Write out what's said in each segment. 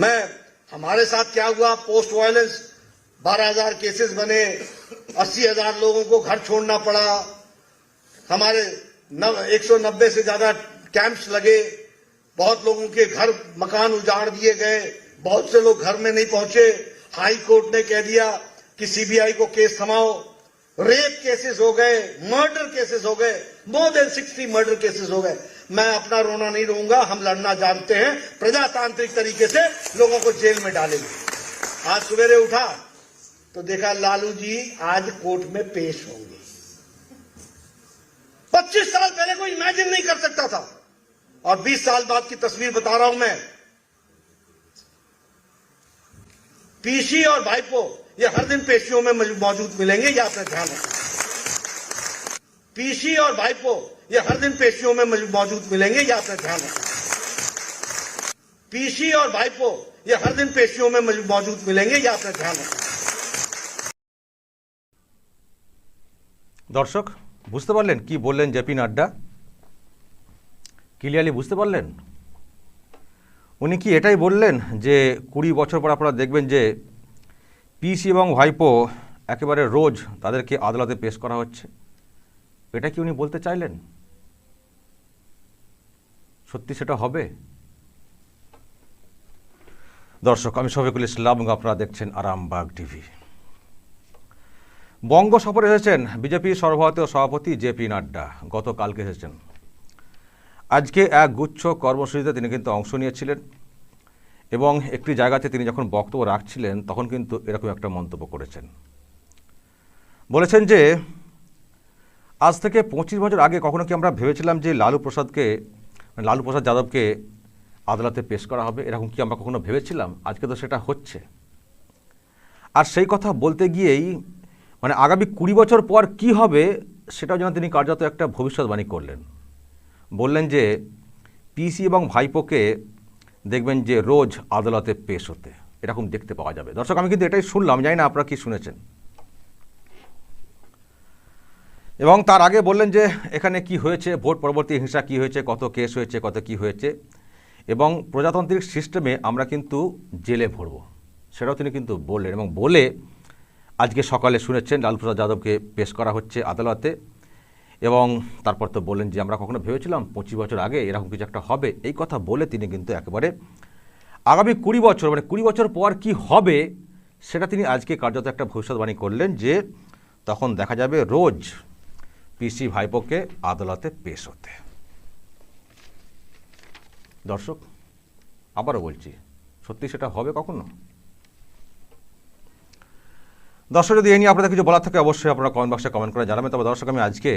मैं हमारे साथ क्या हुआ, पोस्ट वायलेंस 12,000 केसेस बने, 80,000 लोगों को घर छोड़ना पड़ा, हमारे 190 से ज्यादा कैंप्स लगे, बहुत लोगों के घर मकान उजाड़ दिए गए, बहुत से लोग घर में नहीं पहुंचे। हाई कोर्ट ने कह दिया कि सीबीआई को केस थमाओ। रेप केसेस हो गए, मर्डर केसेस हो गए, मोर देन 60 मर्डर केसेस हो गए। मैं अपना रोना नहीं रोऊंगा, हम लड़ना जानते हैं, प्रजातांत्रिक तरीके से लोगों को जेल में डालेंगे। आज सवेरे उठा तो देखा लालू जी आज कोर्ट में पेश होंगे। 25 साल पहले कोई इमेजिन नहीं कर सकता था, और 20 साल बाद की तस्वीर बता रहा हूं मैं। पीसी और भाईपो ये हर दिन पेशियों में मौजूद मिलेंगे, ये आपने ध्यान रखना। पीसी और भाईपो ये हर दिन पेशियों में मौजूद मिलेंगे, ये आपने ध्यान रखना। पीसी और भाईपो ये हर दिन पेशियों में मौजूद मिलेंगे, ये आपने ध्यान रखना। দর্শক বুঝতে পারলেন কি বললেন জেপি নাড্ডা? ক্লিয়ারলি বুঝতে পারলেন? উনি কি এটাই বললেন যে 20 বছর পর আপনারা দেখবেন যে পিসি এবং ভাইপো একেবারে রোজ তাদেরকে আদালতে পেশ করা হচ্ছে? এটা কি উনি বলতে চাইলেন? সত্যি সেটা হবে? দর্শক, আমি শফিকুল ইসলাম এবং আপনারা দেখছেন আরামবাগ টিভি। বঙ্গ সফরে এসেছেন বিজেপির সর্বভারতীয় সভাপতি জেপি নাড্ডা। গতকালকে এসেছেন। আজকে এক গুচ্ছ কর্মসূচিতে তিনি কিন্তু অংশ নিয়েছিলেন এবং একটি জায়গাতে তিনি যখন বক্তব্য রাখছিলেন তখন কিন্তু এরকম একটা মন্তব্য করেছেন। বলেছেন যে আজ থেকে 25 বছর আগে কখনো কি আমরা ভেবেছিলাম যে লালু প্রসাদ যাদবকে আদালতে পেশ করা হবে? এরকম কি আমরা কখনো ভেবেছিলাম? আজকে তো সেটা হচ্ছে। আর সেই কথা বলতে গিয়েই আগামী 20 বছর পর কি হবে সেটাও যেন তিনি কার্যত একটা ভবিষ্যৎবাণী করলেন। বললেন যে পিসি এবং ভাইপোকে দেখবেন যে রোজ আদালতে পেশ হতে, এরকম দেখতে পাওয়া যাবে। দর্শক, আমি কিন্তু এটাই শুনলাম, জানি না আপনারা কি শুনেছেন। এবং তার আগে বললেন যে এখানে কি হয়েছে, ভোট পরবর্তী হিংসা কি হয়েছে, কত কেস হয়েছে, কত কি হয়েছে, এবং প্রজাতান্ত্রিক সিস্টেমে আমরা কিন্তু জেলে ভরব, সেটাও তিনি কিন্তু বললেন। এবং বলে আজকে সকালে শুনেছেন লালু প্রসাদ যাদবকে পেশ করা হচ্ছে আদালতে। এবং তারপর তো বললেন যে আমরা কখনো ভেবেছিলাম 25 বছর আগে এরকম কিছু একটা হবে। এই কথা বলে তিনি কিন্তু একেবারে আগামী 20 বছর 20 বছর পর কি হবে সেটা তিনি আজকে কার্যত একটা ভবিষ্যৎবাণী করলেন যে তখন দেখা যাবে রোজ পিসি ভাইপোকে আদালতে পেশ হতে। দর্শক, আবারও বলছি, সত্যি সেটা হবে কখনো? দর্শক, যদি এই নিয়ে আপনাদের কিছু বলার থাকে অবশ্যই আপনারা কমেন্ট বক্সে কমেন্ট করে জানাবেন। তবে দর্শক, আমি আজকে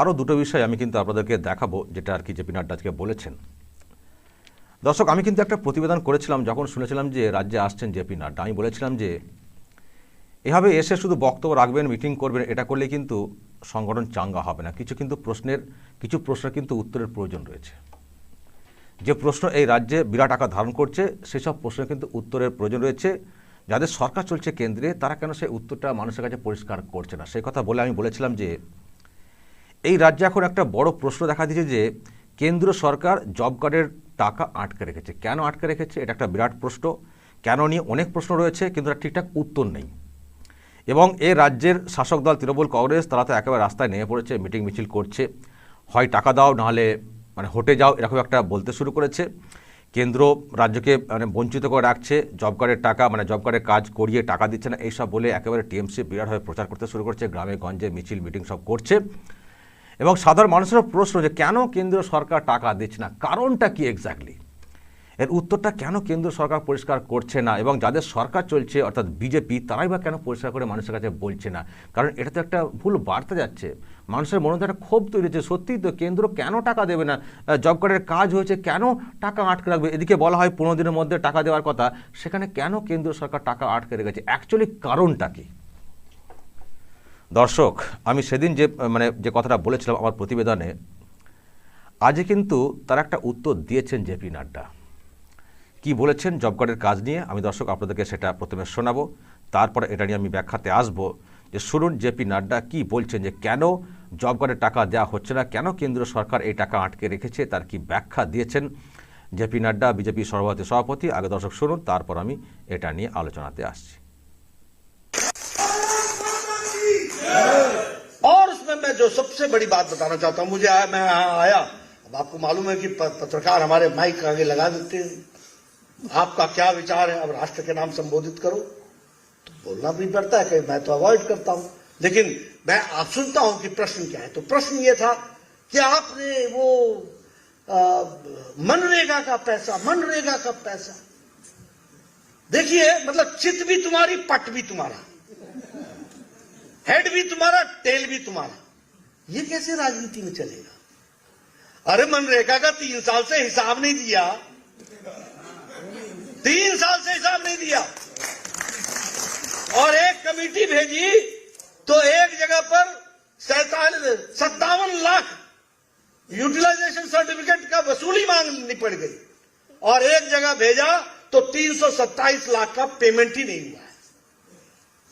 আরও দুটো বিষয় আমি কিন্তু আপনাদেরকে দেখাবো, যেটা আর কি জেপি নাড্ডা আজকে বলেছেন। দর্শক, আমি কিন্তু একটা প্রতিবেদন করেছিলাম যখন শুনেছিলাম যে রাজ্যে আসছেন জেপি নাড্ডা। আমি বলেছিলাম যে এভাবে এসে শুধু বক্তব্য রাখবেন, মিটিং করবেন, এটা করলে কিন্তু সংগঠন চাঙ্গা হবে না। কিছু প্রশ্নের কিন্তু উত্তরের প্রয়োজন রয়েছে। যে প্রশ্ন এই রাজ্যে বিরাট আকার ধারণ করছে সেসব প্রশ্নের কিন্তু উত্তরের প্রয়োজন রয়েছে। যাদের সরকার চলছে কেন্দ্রে, তারা কেন সেই উত্তরটা মানুষের কাছে পরিষ্কার করছে না, সেই কথা বলে আমি বলেছিলাম যে এই রাজ্যে এখন একটা বড় প্রশ্ন দেখা দিয়েছে যে কেন্দ্র সরকার জব কার্ডের টাকা আটকে রেখেছে। কেন আটকে রেখেছে, এটা একটা বিরাট প্রশ্ন। কেন নিয়ে অনেক প্রশ্ন রয়েছে, কিন্তু তার ঠিকঠাক উত্তর নেই। এবং এই রাজ্যের শাসক দল তৃণমূল কংগ্রেস, তারা তো একেবারে রাস্তায় নেমে পড়েছে, মিটিং মিছিল করছে, হয় টাকা দাও নাহলে হটে যাও, এরকম একটা বলতে শুরু করেছে। কেন্দ্র রাজ্যকে বঞ্চিত করে রাখছে, জব কার্ডের টাকা জব কার্ডের কাজ করিয়ে টাকা দিচ্ছে না, এইসব বলে একেবারে টিএমসি বিরাটভাবে প্রচার করতে শুরু করছে, গ্রামে গঞ্জে মিছিল মিটিং সব করছে। এবং সাধারণ মানুষের প্রশ্ন যে কেন কেন্দ্র সরকার টাকা দিচ্ছে না, কারণটা কি এক্স্যাক্টলি, এর উত্তরটা কেন কেন্দ্র সরকার পরিষ্কার করছে না, এবং যাদের সরকার চলছে অর্থাৎ বিজেপি, তারাই বা কেন পরিষ্কার করে মানুষের কাছে বলছে না। কারণ এটা তো একটা ভুল বার্তা যাচ্ছে, মানুষের মনে একটা ক্ষোভ তৈরি হচ্ছে। সত্যিই তো কেন্দ্র কেন টাকা দেবে না, জব কার্ডের কাজ হয়েছে, কেন টাকা আটকে রাখবে? এদিকে বলা হয় 15 দিনের মধ্যে টাকা দেওয়ার কথা, সেখানে কেন কেন্দ্র সরকার টাকা আটকে রেখেছে, অ্যাকচুয়ালি কারণটা কি? দর্শক, আমি সেদিন যে কথাটা বলেছিলাম আমার প্রতিবেদনে, আজকে কিন্তু তার একটা উত্তর দিয়েছেন জেপি নাড্ডা। কি বলেছেন জব কার্ডের কাজ নিয়ে, আমি দর্শক আপনাদেরকে সেটা প্রথমে শোনাবো, তারপরে এটা নিয়ে আমি ব্যাখ্যাতে আসবো। যে শুনুন জেপি নাড্ডা কি বলছেন, যে কেন জব কার্ডের টাকা দেওয়া হচ্ছে না, কেন কেন্দ্র সরকার এই টাকা আটকে রেখেছে, তার কি ব্যাখ্যা দিয়েছেন জেপি নাড্ডা বিজেপি সর্বভারতীয় সভাপতি। আগে দর্শক শুনুন, তারপর আমি এটা নিয়ে আলোচনাতে আসছি। और उसमें मैं जो सबसे बड़ी बात बताना चाहता हूं, मैं यहाँ आया, अब आपको मालूम है कि पत्रकार हमारे माइक आगे लगा देते हैं, आपका क्या विचार है, अब राष्ट्र के नाम संबोधित करो तो बोलना भी पड़ता है, कि मैं तो अवॉइड करता हूं, लेकिन मैं आप सुनता हूं कि प्रश्न क्या है। तो प्रश्न ये था कि आपने वो मनरेगा का पैसा देखिए, मतलब चित भी तुम्हारी, पट भी तुम्हारा, हेड भी तुम्हारा, टेल भी तुम्हारा, ये कैसे राजनीति में चलेगा? अरे मनरेगा का 3 साल से हिसाब नहीं दिया, 3 साल से हिसाब नहीं दिया, और एक कमेटी भेजी तो एक जगह पर 57 लाख यूटिलाइजेशन सर्टिफिकेट का वसूली मांगनी पड़ गई, और एक जगह भेजा तो 327 लाख का पेमेंट ही नहीं हुआ है।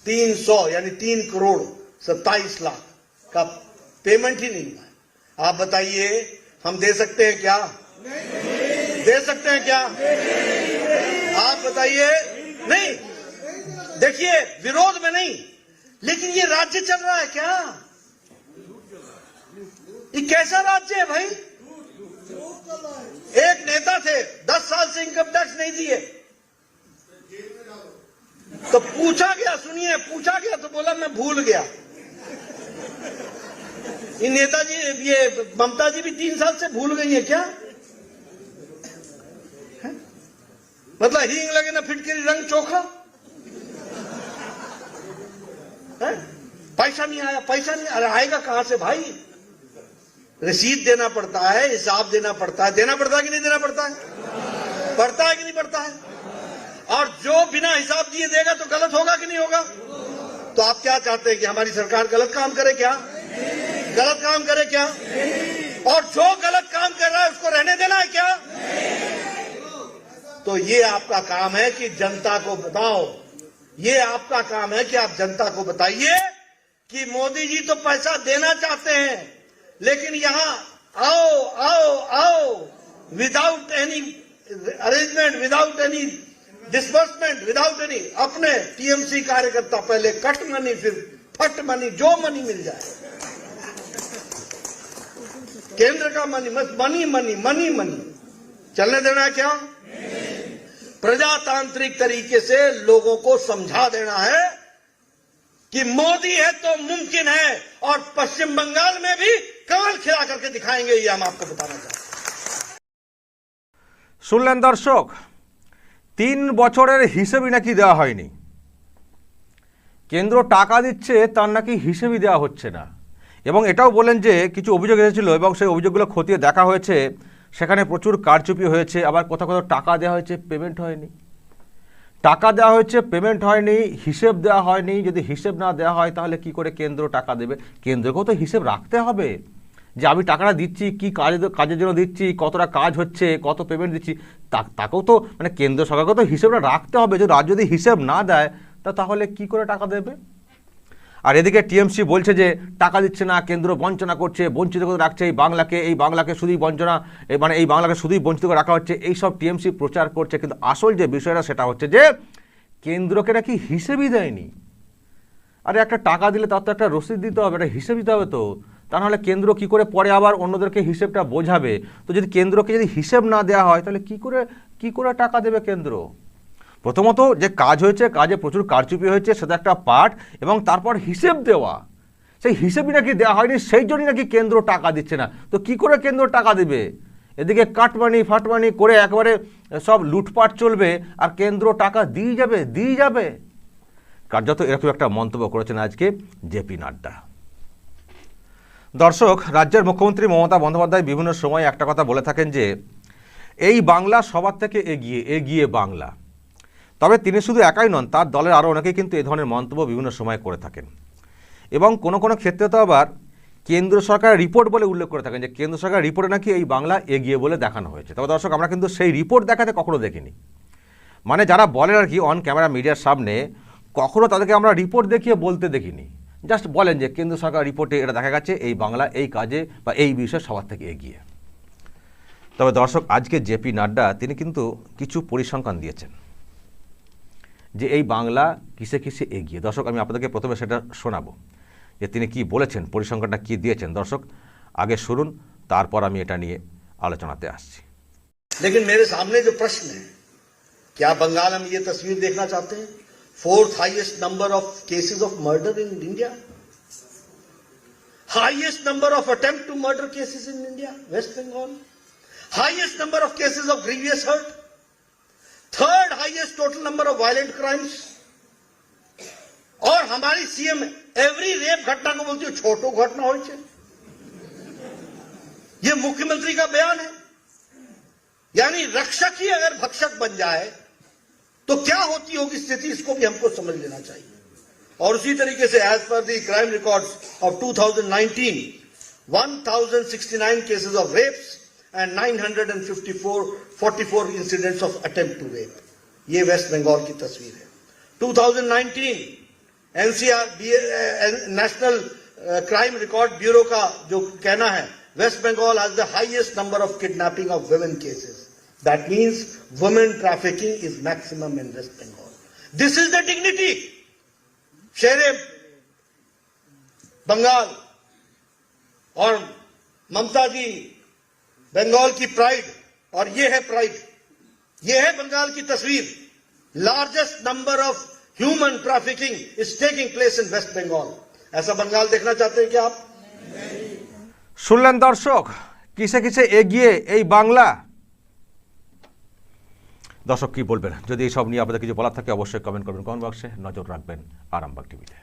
300 यानी 3 करोड़ 27 लाख का पेमेंट ही नहीं हुआ है। आप बताइए, हम दे सकते हैं क्या? नहीं। दे सकते हैं क्या? नहीं। आप बताइए। नहीं, देखिए, विरोध में नहीं, लेकिन ये राज्य चल रहा है क्या? ये कैसा राज्य है भाई? एक नेता थे, 10 साल से इनकम टैक्स नहीं दिए, तो पूछा गया, सुनिए, पूछा गया तो बोला मैं भूल गया। ये नेताजी, ये ममता जी भी 3 साल से भूल गई है क्या? है? मतलब हींग लगे ना फिटकरी रंग चोखा है? पैसा नहीं आया, पैसा नहीं, अरे आएगा कहां से भाई? रसीद देना पड़ता है, हिसाब देना पड़ता है, देना पड़ता है कि नहीं देना पड़ता है? पड़ता है कि नहीं पड़ता है? और जो बिना हिसाब दिए देगा तो गलत होगा कि नहीं होगा? तो आप क्या चाहते हैं कि हमारी सरकार गलत काम करे क्या? गलत काम करे क्या? और जो गलत काम कर रहा है उसको रहने देना है क्या? तो ये आपका काम है कि जनता को बताओ, ये आपका काम है कि आप जनता को बताइए कि मोदी जी तो पैसा देना चाहते हैं, लेकिन यहां आओ आओ आओ without any arrangement, without any disbursement, without any, अपने टीएमसी कार्यकर्ता पहले कट मनी, फिर फट मनी, जो मनी मिल जाए, केंद्र का मनी, बस मनी मनी मनी मनी चलने देना है क्या? प्रजातांत्रिक तरीके से लोगों को समझा देना है कि मोदी है तो मुमकिन है, और पश्चिम बंगाल में भी कमल खिला करके दिखाएंगे, ये हम आपको बताना चाहते हैं। শুনলেন দর্শক, 3 বছরের হিসেবই নাকি দেওয়া হয়নি, কেন্দ্র টাকা দিচ্ছে তার নাকি হিসেবই দেওয়া হচ্ছে না, এবং এটাও বলেন যে কিছু অভিযোগ এসেছিল এবং সেই অভিযোগগুলো খতিয়ে দেখা হয়েছে, সেখানে প্রচুর কারচুপি হয়েছে, আবার কোথাও কোথাও টাকা দেওয়া হয়েছে, পেমেন্ট হয়নি, টাকা দেওয়া হয়েছে, পেমেন্ট হয়নি, হিসেব দেওয়া হয়নি। যদি হিসেব না দেওয়া হয় তাহলে কি করে কেন্দ্র টাকা দেবে? কেন্দ্রকেও তো হিসেব রাখতে হবে যে আমি টাকাটা দিচ্ছি, কি কাজের জন্য দিচ্ছি, কতটা কাজ হচ্ছে, কত পেমেন্ট দিচ্ছি, তাকেও তো মানে কেন্দ্র সরকারকেও তো হিসেবটা রাখতে হবে। যদি রাজ্য যদি হিসেব না দেয় তাহলে কি করে টাকা দেবে? আর এদিকে টিএমসি বলছে যে টাকা দিচ্ছে না, কেন্দ্র বঞ্চনা করছে, বঞ্চিত করে রাখছে এই বাংলাকে শুধুই বঞ্চনা, মানে এই বাংলাকে শুধুই বঞ্চিত করে রাখা হচ্ছে, এইসব টিএমসি প্রচার করছে। কিন্তু আসল যে বিষয়টা সেটা হচ্ছে যে কেন্দ্রকে নাকি হিসেবই দেয়নি। আরে একটা টাকা দিলে তার তো একটা রসিদ দিতে হবে, একটা হিসেব দিতে হবে, তো তা নাহলে কেন্দ্র কি করে পরে আবার অন্যদেরকে হিসেবটা বোঝাবে? তো যদি কেন্দ্রকে যদি হিসেব না দেওয়া হয় তাহলে কি করে টাকা দেবে কেন্দ্র? প্রথমত যে কাজ হয়েছে, কাজে প্রচুর কারচুপি হয়েছে, সেটা একটা পার্ট, এবং তারপর হিসেব দেওয়া, সেই হিসেবই নাকি দেওয়া হয়নি, সেই জন্যই নাকি কেন্দ্র টাকা দিচ্ছে না। তো কি করে কেন্দ্র টাকা দেবে? এদিকে কাটমানি ফাটমানি করে একবারে সব লুটপাট চলবে, আর কেন্দ্র টাকা দিয়ে যাবে। কার্যত এরকম একটা মন্তব্য করেছেন আজকে জেপি নাড্ডা। দর্শক, রাজ্যের মুখ্যমন্ত্রী মমতা বন্দ্যোপাধ্যায় বিভিন্ন সময় একটা কথা বলে থাকেন যে এই বাংলা সবার থেকে এগিয়ে বাংলা। তবে তিনি শুধু একাই নন, তার দলের আরও অনেকেই কিন্তু এই ধরনের মন্তব্য বিভিন্ন সময় করে থাকেন, এবং কোনো ক্ষেত্রে তো আবার কেন্দ্র সরকারের রিপোর্ট বলে উল্লেখ করে থাকেন যে কেন্দ্র সরকারের রিপোর্টে নাকি এই বাংলা এগিয়ে বলে দেখানো হয়েছে। তবে দর্শক, আমরা কিন্তু সেই রিপোর্ট দেখাতে কখনো দেখিনি, মানে যারা বলেন আর কি অন ক্যামেরা মিডিয়ার সামনে, কখনো তাদেরকে আমরা রিপোর্ট দেখিয়ে বলতে দেখিনি, জাস্ট বলেন যে কেন্দ্র সরকার রিপোর্টে এটা দেখা গেছে এই বাংলা এই কাজে বা এই বিষয়ে সবার থেকে এগিয়ে। তবে দর্শক আজকে জেপি নাড্ডা তিনি কিন্তু কিছু পরিসংখ্যান দিয়েছেন যে এই বাংলা কিসে কিসে এগিয়ে। দর্শক আমি আপনাদেরকে প্রথমে সেটা শোনাবো যে তিনি কি বলেছেন, পরিসংখ্যানটা কি দিয়েছেন। দর্শক আগে শুনুন, তারপর আমি এটা নিয়ে আলোচনাতে আসছি। लेकिन मेरे सामने जो प्रश्न है, क्या बंगाल हम ये तस्वीर देखना चाहते हैं? 4th highest number of cases of murder in India, highest number of attempt to murder cases in India, West Bengal, highest number of cases of grievous hurt, 3rd highest total number of violent crimes. और हमारी CM every rape घटना को बोलती है छोटो घटना हो, ये मुख्यमंत्री का बयान है। यानी रक्षक ही अगर भक्षक बन जाए तो क्या होती होगी स्थिति, इसको भी हमको समझ लेना चाहिए। और उसी तरीके से as per the crime records of 2019, 1069 cases of rapes and 944 incidents of attempt to rape. ये वेस्ट बंगाल की तस्वीर है। 2019 NCR national crime record bureau का जो कहना है, West Bengal has the highest number of kidnapping of women cases. That means women trafficking is maximum in West Bengal. This is the dignity. शेरे बंगाल और ममता जी बंगाल की प्राइड, और ये है प्राइड, ये है बंगाल की तस्वीर। Largest number of human trafficking is taking place in West Bengal. ऐसा बंगाल देखना चाहते हैं क्या आप? শুনলেন দর্শক, কিসে কিসে এগিয়ে এই বাংলা। দর্শক কি বলবেন? যদি এই সব নিয়ে আপনাদের কিছু বলার থাকে অবশ্যই কমেন্ট করবেন কমেন্ট বক্সে। নজর রাখবেন আরামবাগ টিভিতে।